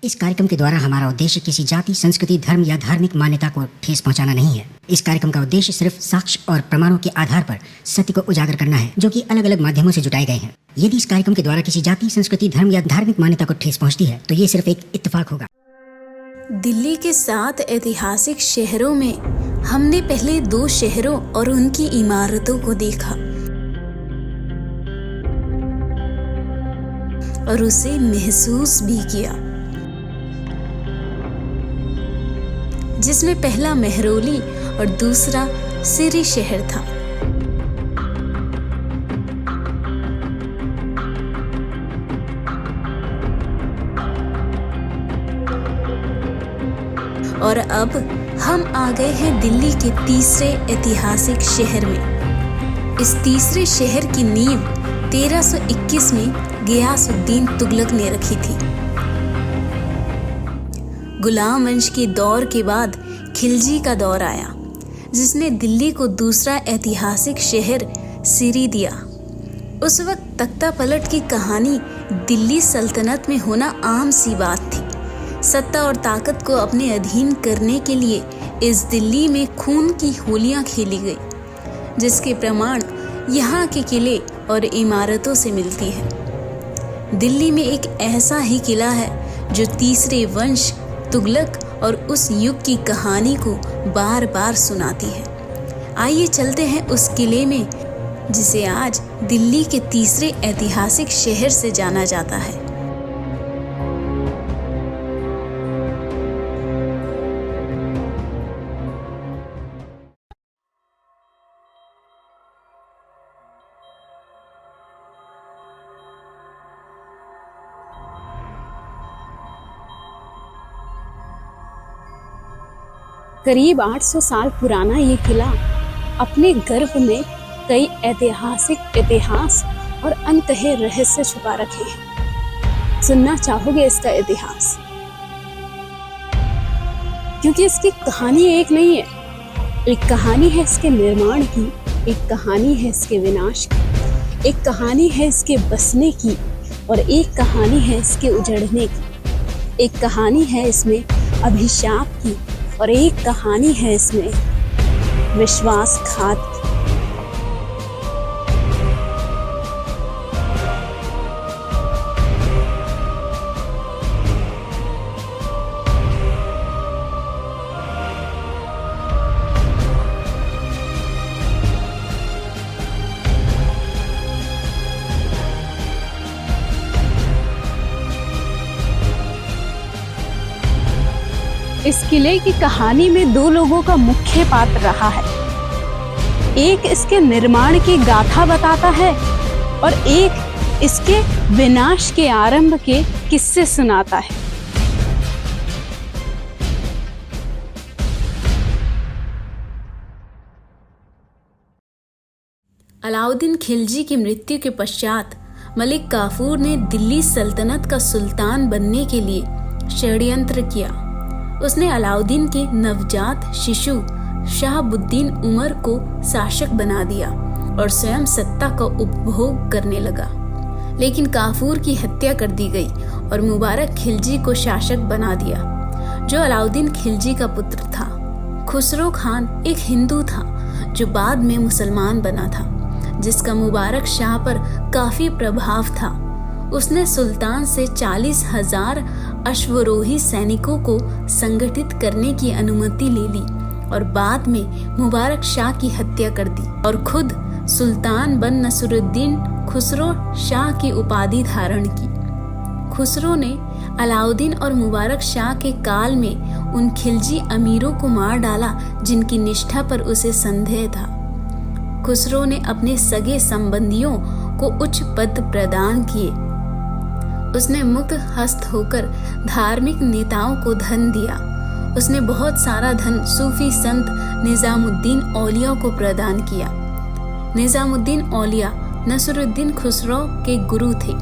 इस कार्यक्रम के द्वारा हमारा उद्देश्य किसी जाति, संस्कृति, धर्म या धार्मिक मान्यता को ठेस पहुंचाना नहीं है। इस कार्यक्रम का उद्देश्य सिर्फ साक्ष्य और प्रमाणों के आधार पर सत्य को उजागर करना है, जो कि अलग अलग माध्यमों से जुटाए गए हैं। यदि इस कार्यक्रम के द्वारा किसी जाति, संस्कृति, धर्म या धार्मिक मान्यता को ठेस पहुंचती है तो ये सिर्फ एक इत्तेफाक होगा। दिल्ली के 7 ऐतिहासिक शहरों में हमने पहले 2 शहरों और उनकी इमारतों को देखा और उसे महसूस भी किया, जिसमें पहला मेहरौली और दूसरा सिरी शहर था। और अब हम आ गए हैं दिल्ली के तीसरे ऐतिहासिक शहर में। इस तीसरे शहर की नींव 1321 में गियासुद्दीन तुगलक ने रखी थी। गुलाम वंश के दौर के बाद खिलजी का दौर आया, जिसने दिल्ली को दूसरा ऐतिहासिक शहर सिरी दिया। उस वक्त तख्ता पलट की कहानी दिल्ली सल्तनत में होना आम सी बात थी। सत्ता और ताकत को अपने अधीन करने के लिए इस दिल्ली में खून की होलियां खेली गई, जिसके प्रमाण यहाँ के किले और इमारतों से मिलती है। दिल्ली में एक ऐसा ही किला है जो तीसरे वंश तुगलक और उस युग की कहानी को बार बार सुनाती है। आइए चलते हैं उस किले में, जिसे आज दिल्ली के तीसरे ऐतिहासिक शहर से जाना जाता है। करीब 800 साल पुराना ये किला अपने गर्भ में कई ऐतिहासिक इतिहास और अनकहे रहस्य छुपा रखे हैं। सुनना चाहोगे इसका इतिहास? क्योंकि इसकी कहानी एक नहीं है। एक कहानी है इसके निर्माण की, एक कहानी है इसके विनाश की, एक कहानी है इसके बसने की और एक कहानी है इसके उजड़ने की। एक कहानी है इसमें अभिशाप की और एक कहानी है इसमें विश्वासघात की। इस किले की कहानी में 2 लोगों का मुख्य पात्र रहा है। एक इसके निर्माण की गाथा बताता है और एक इसके विनाश के आरंभ के किस्से सुनाता है। अलाउद्दीन खिलजी की मृत्यु के पश्चात मलिक काफूर ने दिल्ली सल्तनत का सुल्तान बनने के लिए षड्यंत्र किया। उसने अलाउद्दीन के नवजात शिशु शहाबुद्दीन उमर को शासक बना दिया और स्वयं सत्ता का उपभोग करने लगा। लेकिन काफूर की हत्या कर दी गई और मुबारक खिलजी को शासक बना दिया, जो अलाउद्दीन खिलजी का पुत्र था। खुसरो खान एक हिंदू था जो बाद में मुसलमान बना था, जिसका मुबारक शाह पर काफी प्रभाव था। उसने सुल्तान से 40,000 अश्वरोही सैनिकों को संगठित करने की अनुमति ले ली और बाद में मुबारक शाह की हत्या कर दी और खुद सुल्तान बन नसरुद्दीन खुसरो शाह की उपाधि धारण की। खुसरो ने अलाउद्दीन और मुबारक शाह के काल में उन खिलजी अमीरों को मार डाला जिनकी निष्ठा पर उसे संदेह था। खुसरो ने अपने सगे संबंधियों को उच्च पद प्रदान किए। उसने मुक्त हस्त होकर धार्मिक नेताओं को धन दिया। उसने बहुत सारा धन सूफी संत निजामुद्दीन औलिया को प्रदान किया। निजामुद्दीन औलिया नसरुद्दीन खुसरो के गुरु थे।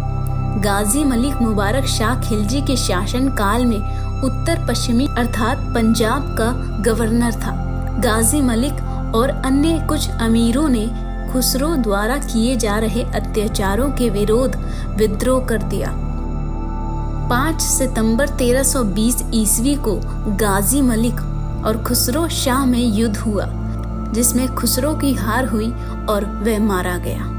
गाजी मलिक मुबारक शाह खिलजी के शासन काल में उत्तर पश्चिमी अर्थात पंजाब का गवर्नर था। गाजी मलिक और अन्य कुछ अमीरों ने खुसरो द्वारा किए जा रहे अत्याचारों के विरोध विद्रोह कर दिया। 5 सितंबर 1320 ईस्वी को गाजी मलिक और खुसरो शाह में युद्ध हुआ, जिसमें खुसरो की हार हुई और वह मारा गया।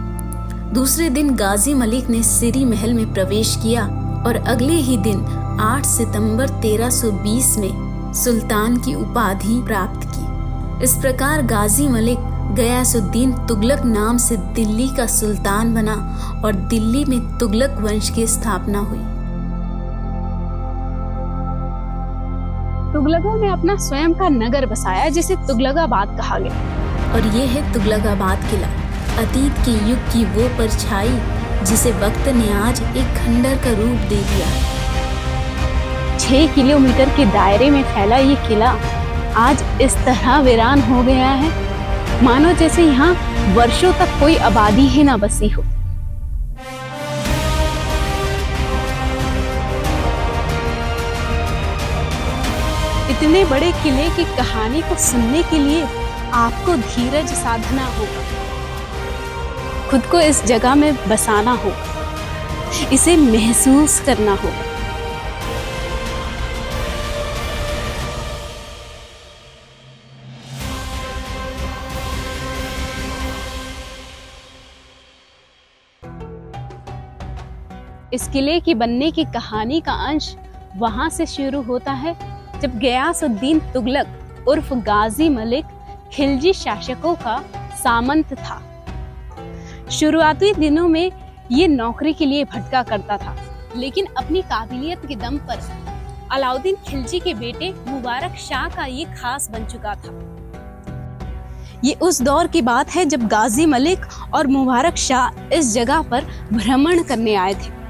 दूसरे दिन गाजी मलिक ने सिरी महल में प्रवेश किया और अगले ही दिन 8 सितंबर 1320 में सुल्तान की उपाधि प्राप्त की। इस प्रकार गाजी मलिक गयासुद्दीन तुगलक नाम से दिल्ली का सुल्तान बना और दिल्ली में तुगलक वंश की स्थापना हुई। तुगलकों ने अपना स्वयं का नगर बसाया जिसे तुगलकाबाद कहा गया। और ये है तुगलकाबाद किला, अतीत के युग की वो परछाई जिसे वक्त ने आज एक खंडर का रूप दे दिया। 6 किलोमीटर के दायरे में फैला ये किला आज इस तरह वीरान हो गया है मानो जैसे यहाँ वर्षों तक कोई आबादी ही ना बसी हो। इतने बड़े किले की कहानी को सुनने के लिए आपको धीरज साधना होगा, खुद को इस जगह में बसाना होगा, इसे महसूस करना होगा। इस किले की बनने की कहानी का अंश वहां से शुरू होता है जब गयासुद्दीन तुगलक उर्फ गाजी मलिक खिलजी शासकों का सामंत था। शुरुआती दिनों में ये नौकरी के लिए भटका करता था, लेकिन अपनी काबिलियत के दम पर अलाउद्दीन खिलजी के बेटे मुबारक शाह का ये खास बन चुका था। ये उस दौर की बात है जब गाजी मलिक और मुबारक शाह इस जगह पर भ्रमण करने आए थे।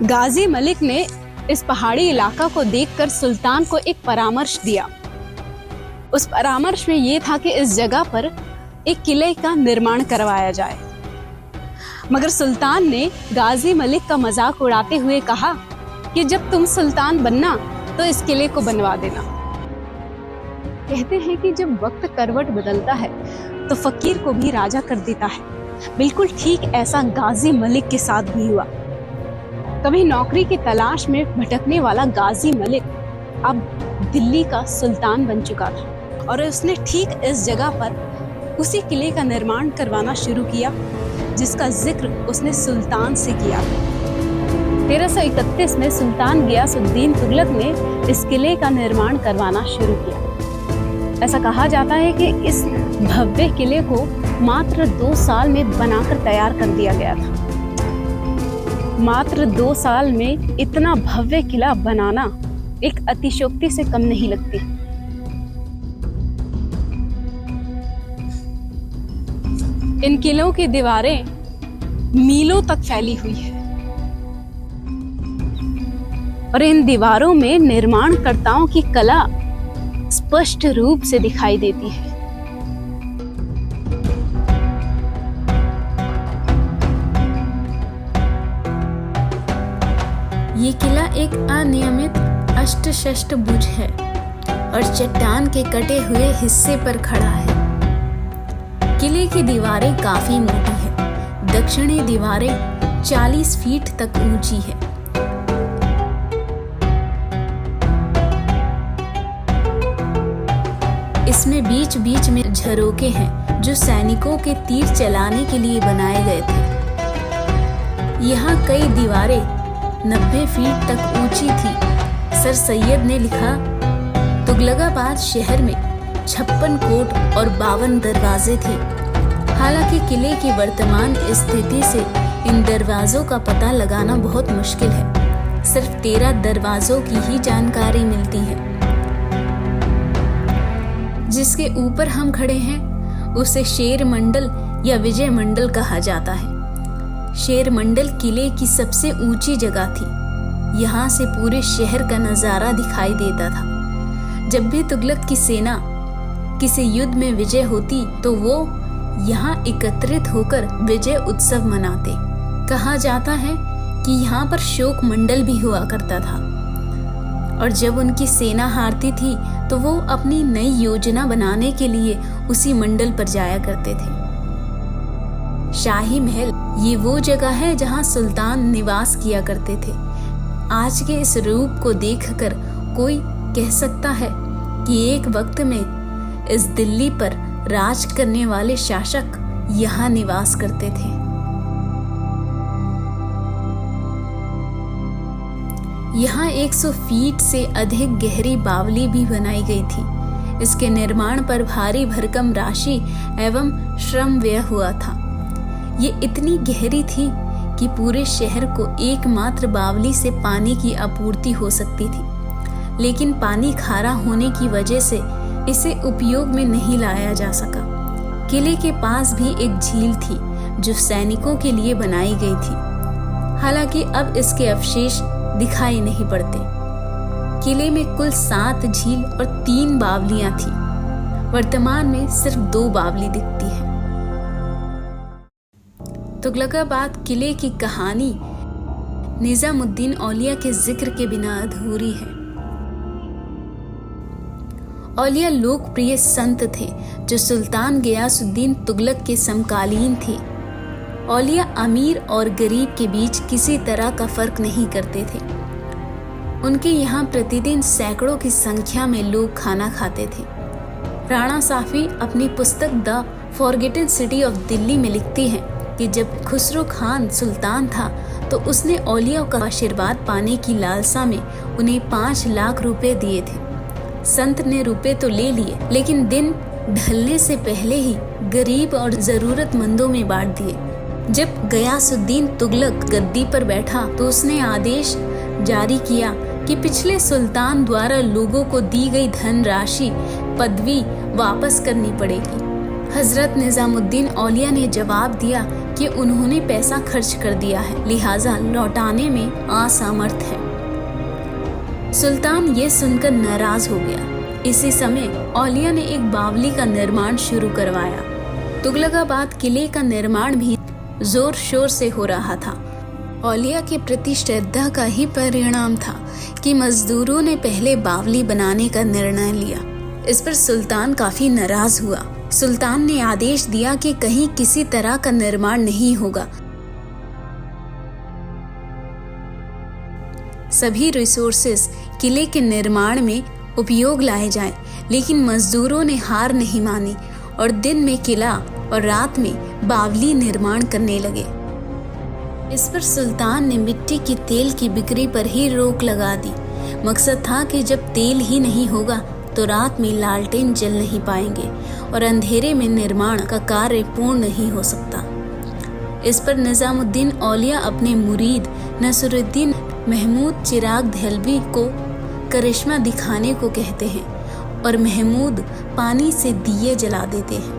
गाजी मलिक ने इस पहाड़ी इलाका को देखकर सुल्तान को एक परामर्श दिया। उस परामर्श में ये था कि इस जगह पर एक किले का निर्माण करवाया जाए, मगर सुल्तान ने गाजी मलिक का मजाक उड़ाते हुए कहा कि जब तुम सुल्तान बनना तो इस किले को बनवा देना। कहते हैं कि जब वक्त करवट बदलता है तो फकीर को भी राजा कर देता है। बिल्कुल ठीक ऐसा गाजी मलिक के साथ भी हुआ। कभी नौकरी की तलाश में भटकने वाला गाजी मलिक अब दिल्ली का सुल्तान बन चुका था और उसने ठीक इस जगह पर उसी किले का निर्माण करवाना शुरू किया जिसका जिक्र उसने सुल्तान से किया। 1331 में सुल्तान गयासुद्दीन तुगलक ने इस किले का निर्माण करवाना शुरू किया। ऐसा कहा जाता है कि इस भव्य किले को मात्र 2 साल में बनाकर तैयार कर दिया गया था। मात्र 2 साल में इतना भव्य किला बनाना एक अतिशयोक्ति से कम नहीं लगती। इन किलों की दीवारें मीलों तक फैली हुई है और इन दीवारों में निर्माणकर्ताओं की कला स्पष्ट रूप से दिखाई देती है। ये किला एक अनियमित अष्टशष्टभुज है और चट्टान के कटे हुए हिस्से पर खड़ा है। किले की दीवारें काफी मोटी है। दक्षिणी दीवारें 40 फीट तक ऊंची है। इसमें बीच बीच में झरोके हैं जो सैनिकों के तीर चलाने के लिए बनाए गए थे। यहाँ कई दीवारें 90 फीट तक ऊंची थी। सर सैयद ने लिखा, तुगलकाबाद शहर में 56 कोट और 52 दरवाजे थे। हालांकि किले की वर्तमान स्थिति से इन दरवाजों का पता लगाना बहुत मुश्किल है। सिर्फ 13 दरवाजों की ही जानकारी मिलती है। जिसके ऊपर हम खड़े हैं उसे शेर मंडल या विजय मंडल कहा जाता है। शेर मंडल किले की सबसे ऊंची जगह थी। यहाँ से पूरे शहर का नजारा दिखाई देता था। जब भी तुगलक की सेना किसी युद्ध में विजय होती तो वो यहाँ एकत्रित होकर विजय उत्सव मनाते। कहा जाता है कि यहाँ पर शोक मंडल भी हुआ करता था और जब उनकी सेना हारती थी तो वो अपनी नई योजना बनाने के लिए उसी मंडल पर जाया करते थे। शाही महल ये वो जगह है जहाँ सुल्तान निवास किया करते थे। आज के इस रूप को देखकर कोई कह सकता है कि एक वक्त में इस दिल्ली पर राज करने वाले शासक यहाँ निवास करते थे। यहाँ 100 फीट से अधिक गहरी बावली भी बनाई गई थी। इसके निर्माण पर भारी भरकम राशि एवं श्रम व्यय हुआ था। ये इतनी गहरी थी कि पूरे शहर को एकमात्र बावली से पानी की आपूर्ति हो सकती थी, लेकिन पानी खारा होने की वजह से इसे उपयोग में नहीं लाया जा सका। किले के पास भी एक झील थी जो सैनिकों के लिए बनाई गई थी। हालांकि अब इसके अवशेष दिखाई नहीं पड़ते। किले में कुल 7 झील और 3 बावलियां थी। वर्तमान में सिर्फ 2 बावली दिखती है। तुगलकाबाद किले की कहानी निजामुद्दीन औलिया के जिक्र के बिना अधूरी है। औलिया लोकप्रिय संत थे जो सुल्तान गियासुद्दीन तुगलक के समकालीन थे। औलिया अमीर और गरीब के बीच किसी तरह का फर्क नहीं करते थे। उनके यहाँ प्रतिदिन सैकड़ों की संख्या में लोग खाना खाते थे। राणा साफी अपनी पुस्तक the forgotten city of Delhi में लिखती हैं कि जब खुसरो खान सुल्तान था तो उसने औलिया का आशीर्वाद पाने की लालसा में उन्हें 5 लाख रुपए दिए थे। संत ने रुपए तो ले लिए, लेकिन दिन ढलने से पहले ही गरीब और जरूरतमंदों में बांट दिए। जब गयासुद्दीन तुगलक गद्दी पर बैठा तो उसने आदेश जारी किया कि पिछले सुल्तान द्वारा लोगों को दी गई धन राशि पदवी वापस करनी पड़ेगी। हजरत निजामुद्दीन औलिया ने जवाब दिया कि उन्होंने पैसा खर्च कर दिया है, लिहाजा लौटाने में असमर्थ है। सुल्तान ये सुनकर नाराज हो गया। इसी समय औलिया ने एक बावली का निर्माण शुरू करवाया। तुगलकाबाद किले का निर्माण भी जोर शोर से हो रहा था। औलिया के प्रति श्रद्धा का ही परिणाम था कि मजदूरों ने पहले बावली बनाने का निर्णय लिया। इस पर सुल्तान काफी नाराज हुआ। सुल्तान ने आदेश दिया कि कहीं किसी तरह का निर्माण नहीं होगा। सभी रिसोर्सेस किले के निर्माण में उपयोग लाए जाएं, लेकिन मजदूरों ने हार नहीं मानी और दिन में किला और रात में बावली निर्माण करने लगे। इस पर सुल्तान ने मिट्टी की तेल की बिक्री पर ही रोक लगा दी। मकसद था कि जब तेल ही नहीं होगा तो रात में लालटेन जल नहीं पाएंगे और अंधेरे में निर्माण का कार्य पूर्ण नहीं हो सकता। इस पर निजामुद्दीन औलिया अपने मुरीद नसरुद्दीन महमूद चिराग देहलवी को करिश्मा दिखाने को कहते हैं और महमूद पानी से दिए जला देते हैं।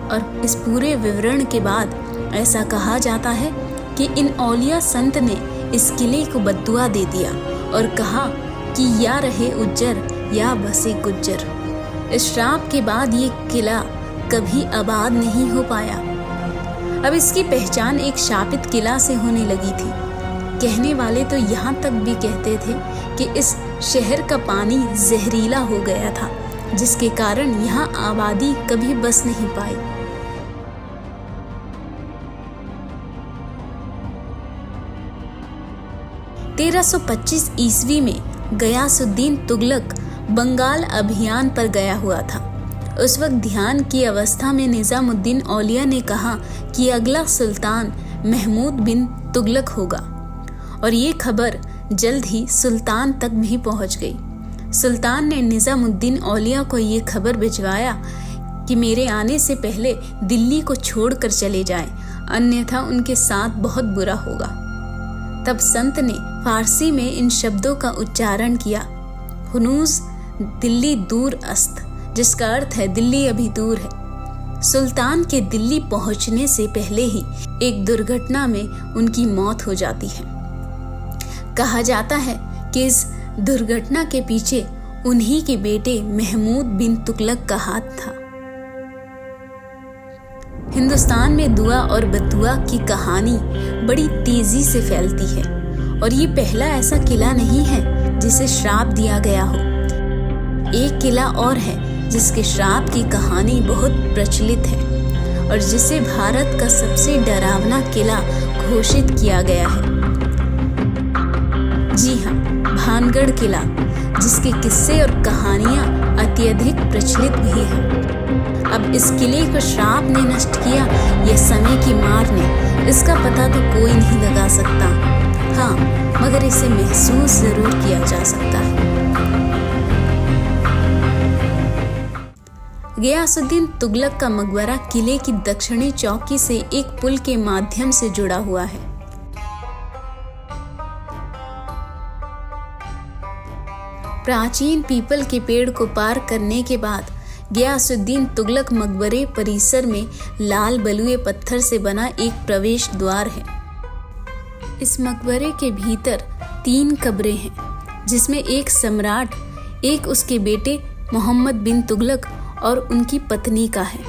और इस पूरे विवरण के बाद ऐसा कहा जाता है कि इन औलिया संत ने इस किले को बद्दुआ दे दिया और कहा कि या रहे उज्जर या बसे गुज्जर। इस श्राप के बाद ये किला कभी आबाद नहीं हो पाया। अब इसकी पहचान एक शापित किला से होने लगी थी। कहने वाले तो यहाँ तक भी कहते थे कि इस शहर का पानी जहरीला हो गया था, जिसके कारण यहाँ आबादी कभी बस नहीं पाई। (1325 ईस्वी में गयासुद्दीन तुगलक बंगाल अभियान पर गया हुआ था। उस वक्त ध्यान की अवस्था में निजामुद्दीन औलिया ने कहा कि अगला सुल्तान महमूद बिन तुगलक होगा और ये खबर जल्द ही सुल्तान तक भी पहुंच गई। सुल्तान ने निजामुद्दीन औलिया को ये खबर भिजवाया कि मेरे आने से पहले दिल्ली को छोड़कर चले जाएं, अन्यथा उनके साथ बहुत बुरा होगा। तब संत ने फारसी में इन शब्दों का उच्चारण किया, हुनूज दिल्ली दूर अस्त, जिसका अर्थ है दिल्ली अभी दूर है। सुल्तान के दिल्ली पहुंचने से पहले ही एक दुर्घटना में उनकी मौत हो जाती है। कहा जाता है कि इस दुर्घटना के पीछे उन्हीं के बेटे महमूद बिन तुगलक का हाथ था। हिंदुस्तान में दुआ और बद्दुआ की कहानी बड़ी तेजी से फैलती है और ये पहला ऐसा किला नहीं है जिसे श्राप दिया गया हो। एक किला और है जिसके श्राप की कहानी बहुत प्रचलित है और जिसे भारत का सबसे डरावना किला घोषित किया गया है। जी हाँ, भानगढ़ किला, जिसके किस्से और कहानियां अत्यधिक प्रचलित भी हैं। अब इस किले को श्राप ने नष्ट किया या समय की मार ने, इसका पता तो कोई नहीं लगा सकता। हाँ, मगर इसे महसूस जरूर किया जा सकता है। गियासुद्दीन तुगलक का मकबरा किले की दक्षिणी चौकी से एक पुल के माध्यम से जुड़ा हुआ है। प्राचीन पीपल के पेड़ को पार करने के बाद गियासुद्दीन तुगलक मकबरे परिसर में लाल बलुए पत्थर से बना एक प्रवेश द्वार है। इस मकबरे के भीतर 3 कब्रें हैं, जिसमें एक सम्राट, एक उसके बेटे मोहम्मद बिन तुगलक और उनकी पत्नी का है।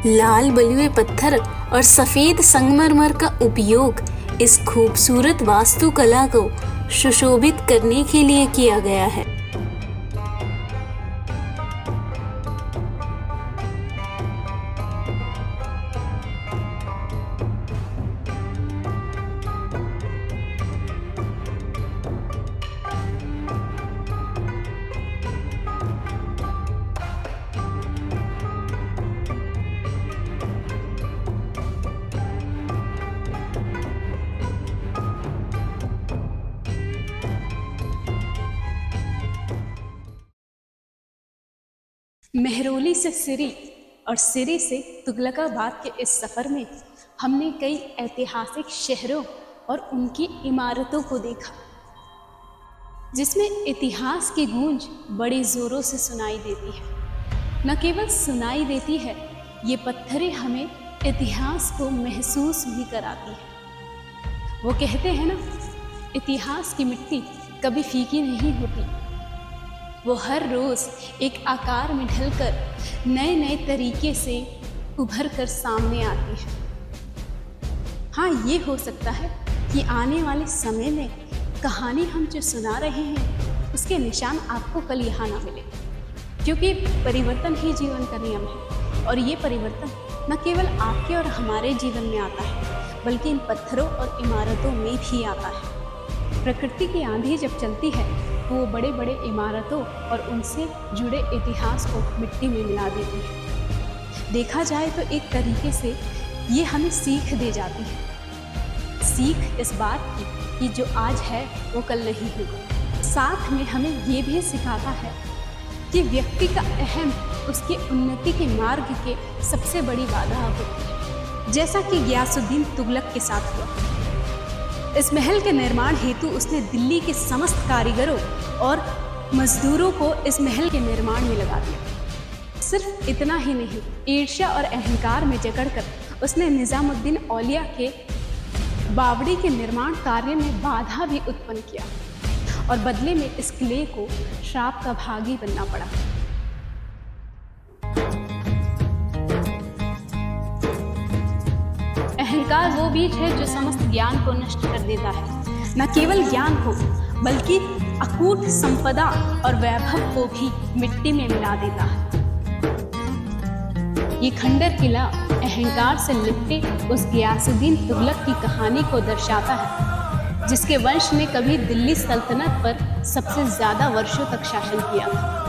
लाल बलुए पत्थर और सफेद संगमरमर का उपयोग इस खूबसूरत वास्तुकला को सुशोभित करने के लिए किया गया है। मेहरौली से सिरी और सिरी से तुगलकाबाद के इस सफ़र में हमने कई ऐतिहासिक शहरों और उनकी इमारतों को देखा, जिसमें इतिहास की गूंज बड़े ज़ोरों से सुनाई देती है। न केवल सुनाई देती है, ये पत्थरें हमें इतिहास को महसूस भी कराती है। वो कहते हैं ना, इतिहास की मिट्टी कभी फीकी नहीं होती। वो हर रोज़ एक आकार में ढलकर नए नए तरीके से उभर कर सामने आती है। हाँ, ये हो सकता है कि आने वाले समय में कहानी हम जो सुना रहे हैं उसके निशान आपको कल यहाँ ना मिले, क्योंकि परिवर्तन ही जीवन का नियम है। और ये परिवर्तन न केवल आपके और हमारे जीवन में आता है, बल्कि इन पत्थरों और इमारतों में भी आता है। प्रकृति की आंधी जब चलती है वो बड़े बड़े इमारतों और उनसे जुड़े इतिहास को मिट्टी में मिला देती है। देखा जाए तो एक तरीके से ये हमें सीख दे जाती है, सीख इस बात की कि जो आज है वो कल नहीं होगा। साथ में हमें ये भी सिखाता है कि व्यक्ति का अहम उसकी उन्नति के मार्ग के सबसे बड़ी बाधा होती है, जैसा कि गियासुद्दीन तुगलक के साथ हुआ। इस महल के निर्माण हेतु उसने दिल्ली के समस्त कारीगरों और मजदूरों को इस महल के निर्माण में लगा दिया। सिर्फ इतना ही नहीं, ईर्ष्या और अहंकार में जकड़कर उसने निजामुद्दीन औलिया के बावड़ी के निर्माण कार्य में बाधा भी उत्पन्न किया और बदले में इस किले को श्राप का भागी बनना पड़ा। अहंकार वो बीज है जो समस्त ज्ञान को नष्ट कर देता है। न केवल ज्ञान को, बल्कि अकूट संपदा और वैभव को भी मिट्टी में मिला देता है। ये खंडर किला अहंकार से लिपटे उस गियासुद्दीन तुगलक की कहानी को दर्शाता है, जिसके वंश ने कभी दिल्ली सल्तनत पर सबसे ज्यादा वर्षों तक शासन किया था।